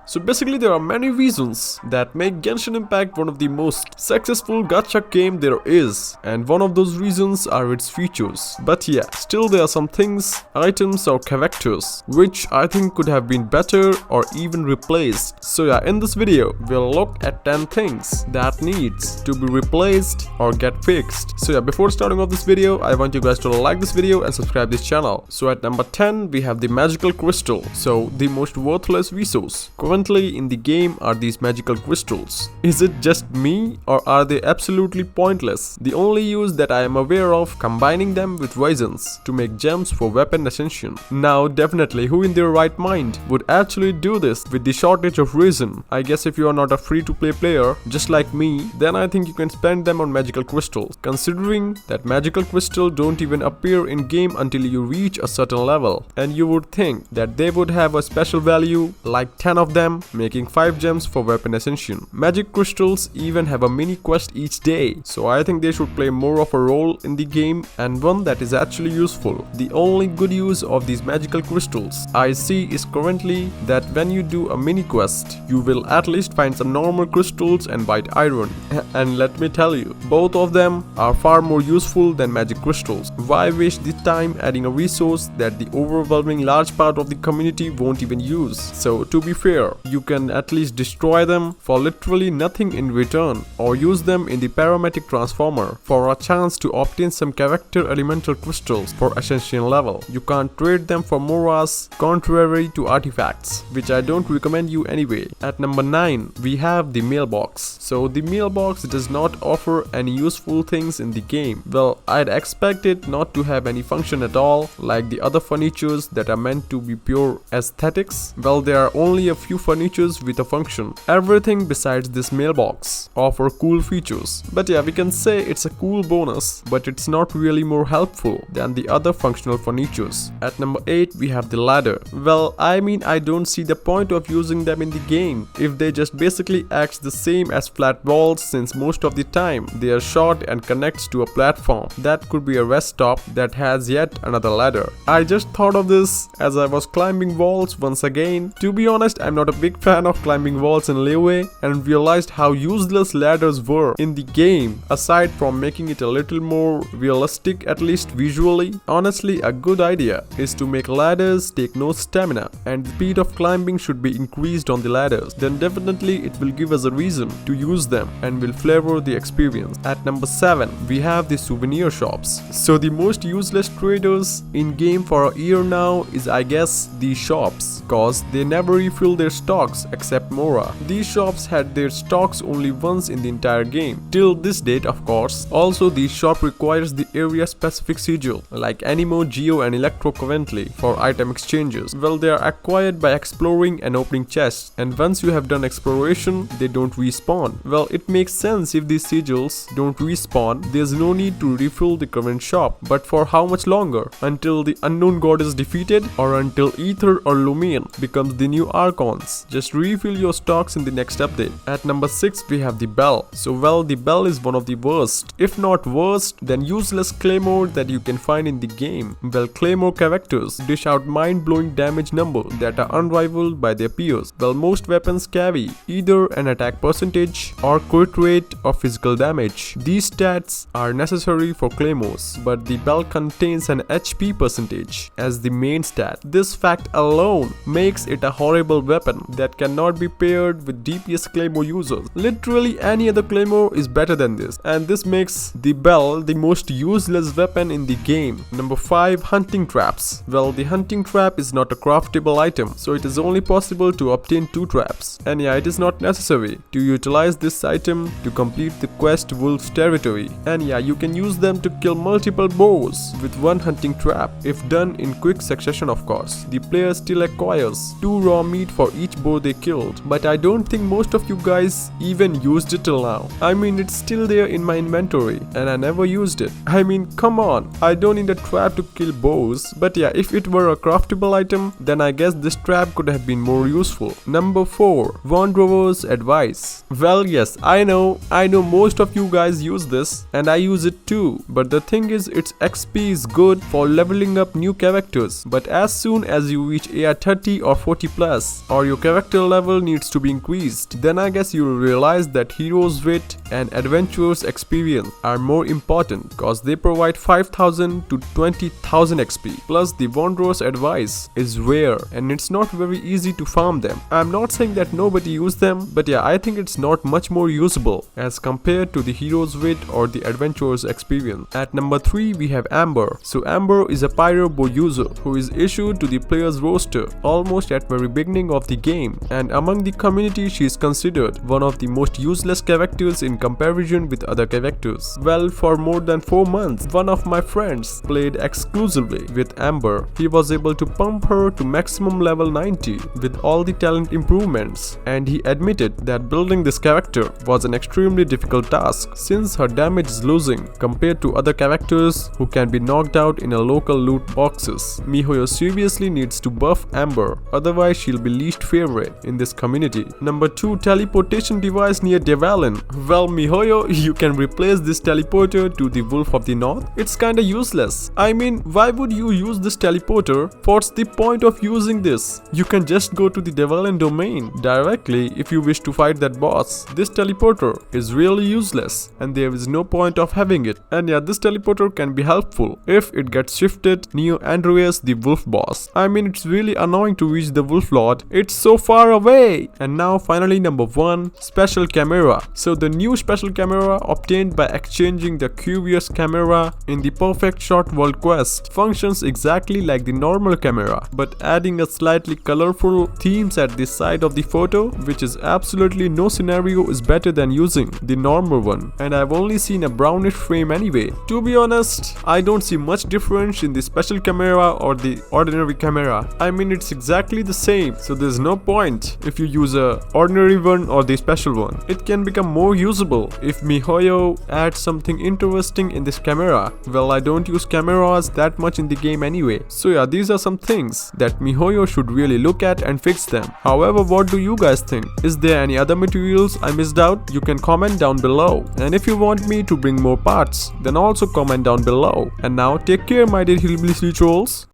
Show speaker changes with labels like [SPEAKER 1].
[SPEAKER 1] So basically there are many reasons that make Genshin Impact one of the most successful gacha game there is, and one of those reasons are its features. But yeah, still there are some things, items or characters which I think could have been better or even replaced. So yeah, in this video we'll look at 10 things that needs to be replaced or get fixed. So yeah, before starting off this video, I want you guys to like this video and subscribe this channel. So at number 10 we have the magical crystal. So the most worthless resource currently in the game are these magical crystals. Is it just me or are they absolutely pointless? The only use that I am aware of, combining them with resins to make gems for weapon ascension. Now definitely who in their right mind would actually do this with the shortage of resin? I guess if you are not a free to play player just like me, then I think you can spend them on magical crystals, considering that magical crystals don't even appear in game until you reach a certain level, and you would think that they would have a special value like 10 of them, making 5 gems for weapon ascension. Magic crystals even have a mini quest each day, so I think they should play more of a role in the game and one that is actually useful. The only good use of these magical crystals I see is currently that when you do a mini quest, you will at least find some normal crystals and white iron. And let me tell you, both of them are far more useful than magic crystals. Why waste the time adding a resource that the overwhelming large part of the community won't even use? So to be fair, you can at least destroy them for literally nothing in return, or use them in the parametric transformer for a chance to obtain some character elemental crystals for ascension level. You can't trade them for moras, contrary to artifacts, which I don't recommend you anyway. At number 9 we have the mailbox. So the mailbox does not offer any useful things in the game. Well, I'd expect it not to have any function at all, like the other furnitures that are meant to be pure aesthetics. Well, there are only a few furnitures with a function. Everything besides this mailbox offer cool features. But yeah, we can say it's a cool bonus, but it's not really more helpful than the other functional furnitures. At number 8 we have the ladder. Well, I mean, I don't see the point of using them in the game if they just basically act the same as flat walls, since most of the time they are short and connects to a platform that could be a rest stop that has yet another ladder. I just thought of this as I was climbing walls once again. To be honest, I'm not a big fan of climbing walls in Leeway, and realized how useless ladders were in the game, aside from making it a little more realistic, at least visually. Honestly, a good idea is to make ladders take no stamina, and the speed of climbing should be increased on the ladders. Then definitely it will give us a reason to use them and will flavor the experience. At number 7 we have the souvenir shops. So the most useless traders in game for a year now is, I guess, these shops, cause they never refill their stocks except Mora. These shops had their stocks only once in the entire game, till this date of course. Also, this shop requires the area specific sigil like Animo, Geo and Electro currently for item exchanges. Well, they are acquired by exploring and opening chests, and once you have done exploration they don't respawn. Well, it makes sense if these sigils don't respawn, there's no need to refill the current shop. But for how much longer? Until the unknown god is defeated, or until Ether or Lumion becomes the new Archons? Just refill your stocks in the next update. At number 6 we have the bell. So well, the bell is one of the worst, if not worst, than useless claymore that you can find in the game. Well, claymore characters dish out mind-blowing damage numbers that are unrivaled by their peers. Well, most weapons carry either an attack percentage or crit rate or physical damage. These stats are necessary for claymores, but the bell contains an HP percentage as the main stat. This fact alone makes it a horrible weapon that cannot be paired with DPS claymore users. Literally any other claymore is better than this, and this makes the bell the most useless weapon in the game. Number 5 hunting traps. Well, the hunting trap is not a craftable item, so it is only possible to obtain 2 traps, and yeah, it is not necessary to utilize this item to complete the quest Wolf's Territory, and yeah, you can use them to kill multiple boars with one hunting trap if done in quick succession of course. The player still acquires 2 raw meat for each boar they killed, but I don't think most of you guys even used it till now. I mean, it's still there in my inventory and I never used it. I mean, come on, I don't need a trap to kill boars, but yeah, if it were a craftable item, then I guess this trap could have been more useful. Number 4 Wanderer's Advice. Well, yes, I know most of you guys use this, and I use it too, but the thing is, its XP is good for leveling up new characters, but as soon as you reach AR 30 or 40 plus, or your character level needs to be increased. Then I guess you'll realize that hero's wit and adventurer's experience are more important, cause they provide 5000 to 20,000 XP. Plus the wanderer's advice is rare and it's not very easy to farm them. I'm not saying that nobody use them, but yeah, I think it's not much more usable as compared to the hero's wit or the adventurer's experience. At number 3 we have Amber. So Amber is a pyro bow user who is issued to the player's roster almost at very beginning of the game, and among the community she is considered one of the most useless characters in comparison with other characters. Well, for more than 4 months one of my friends played exclusively with Amber. He was able to pump her to maximum level 90 with all the talent improvements, and he admitted that building this character was an extremely difficult task since her damage is losing compared to other characters who can be knocked out in a local loot boxes. MiHoYo seriously needs to buff Amber, otherwise she'll be least favorite in this community. Number 2, teleportation device near Devalin. Well, MiHoYo, you can replace this teleporter to the Wolf of the North. It's kinda useless. I mean, why would you use this teleporter? What's the point of using this? You can just go to the Devalin domain directly if you wish to fight that boss. This teleporter is really useless and there is no point of having it. And yeah, this teleporter can be helpful if it gets shifted near Andreas the Wolf boss. I mean, it's really annoying to reach the Wolf Lord. It's so far away. And now finally number 1, special camera. So the new special camera obtained by exchanging the curious camera in the perfect shot world quest functions exactly like the normal camera, but adding a slightly colorful themes at the side of the photo, which is absolutely no scenario is better than using the normal one, and I've only seen a brownish frame anyway. To be honest, I don't see much difference in the special camera or the ordinary camera. I mean, it's exactly the same, so there's no point if you use a ordinary one or the special one. It can become more usable if MiHoYo adds something interesting in this camera. Well, I don't use cameras that much in the game anyway. So yeah, these are some things that MiHoYo should really look at and fix them. However, what do you guys think? Is there any other materials I missed out? You can comment down below. And if you want me to bring more parts, then also comment down below. And now take care, my dear hillbilly trolls.